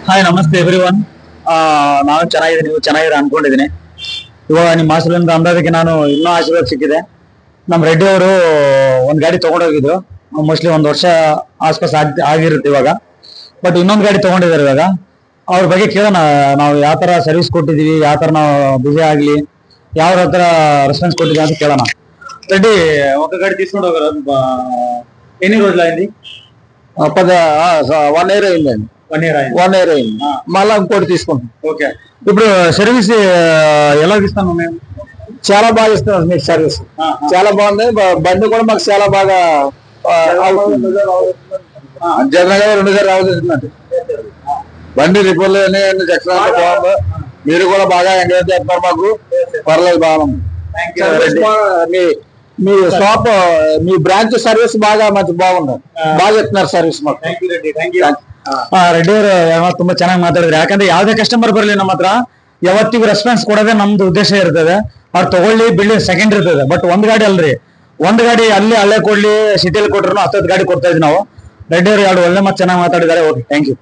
Hi ನಮಸ್ತೆ everyone. ನಾನು ಚೆನ್ನಾಗಿದ್ದೀನಿ, ನೀವು ಚೆನ್ನಾಗಿರ ಅನ್ಕೊಂಡಿದ್ದೀನಿ. ಇವಾಗ ನಿಮ್ಮ ಆಶೀರ್ವಾದದಿಂದ ಅಂದಾಜಕ್ಕೆ ನಾನು ಇನ್ನೂ ಆಶೀರ್ವಾದ ಸಿಕ್ಕಿದೆ. ನಮ್ಮ ರೆಡ್ಡಿ ಅವರು ಒಂದ್ ಗಾಡಿ ತಗೊಂಡೋಗಿದ್ರು, ಮೋಸ್ಟ್ಲಿ ಒಂದ್ ವರ್ಷ ಆಸ್ಪಾಸ್ ಆಗಿರುತ್ತೆ ಇವಾಗ. ಬಟ್ ಇನ್ನೊಂದು ಗಾಡಿ ತಗೊಂಡಿದ್ದಾರೆ ಇವಾಗ. ಅವ್ರ ಬಗ್ಗೆ ಕೇಳೋಣ, ನಾವು ಯಾವ ತರ ಸರ್ವಿಸ್ ಕೊಟ್ಟಿದೀವಿ, ಯಾವ ತರ ನಾವು ಬಿಸಿ ಆಗ್ಲಿ, ಯಾವ ತರ ರೆಸ್ಪಾನ್ಸ್ ಕೊಟ್ಟಿದ್ದೀವಿ ಅಂತ ಕೇಳೋಣ. ರೆಡ್ಡಿ ఒక ಗಾಡಿ తీసుకొని ಹೋగారు, ఎన్ని రోజులు అయింది? 1 year అయిందండి. 1 year అయింది. 1 year అయింది. మళ్ళా ఇంకోటి తీసుకుంటాం. ఓకే, ఇప్పుడు సర్వీస్ ఎలా ఇస్తాము మేము? చాలా బాగా ఇస్తున్నారు మీకు సర్వీస్. చాలా బాగుంది. బండి కూడా మాకు చాలా బాగా జనరల్ గా 2 సార్లు రావుతుందండి. బండి రిపేర్లు బాగుంది. మీరు కూడా బాగా ఎంకరేజ్ చేస్తున్నారు మాకు. పర్లేదు బాగుంది. మీ షాప్, మీ బ్రాంచ్ సర్వీస్ బాగా మంచి బాగుంది. బాగా చెప్తున్నారు ಸರ್ವಿಸ್ ಮಾತ್ರ. ರೆಡ್ಡಿ ಅವರು ತುಂಬಾ ಚೆನ್ನಾಗಿ ಮಾತಾಡಿದ್ರೆ. ಯಾಕಂದ್ರೆ ಯಾವ್ದೇ ಕಸ್ಟಮರ್ ಬರಲಿ ನಮ್ಮ ಹತ್ರ ಯಾವತ್ತಿಗೂ ರೆಸ್ಪಾನ್ಸ್ ಕೊಡೋದೇ ನಮ್ದು ಉದ್ದೇಶ ಇರ್ತದೆ. ಅವ್ರು ತಗೊಳ್ಳಿ ಬಿಡ್ಲಿ ಸೆಕೆಂಡ್ ಇರ್ತದೆ. ಬಟ್ ಒಂದ್ ಗಾಡಿ ಅಲ್ರಿ, ಒಂದ್ ಗಾಡಿ ಅಲ್ಲಿ ಹಳ್ಳೆ ಕೊಡ್ಲಿ ಸಿಟಿಯಲ್ಲಿ ಕೊಟ್ರು 10 ಗಾಡಿ ಕೊಡ್ತಾ ಇದ್ವಿ ನಾವು. ರೆಡ್ಡಿ ಅವರು 2 ಒಳ್ಳೆ ಮತ್ತೆ ಚೆನ್ನಾಗಿ ಮಾತಾಡಿದ್ದಾರೆ. Okay, thank you.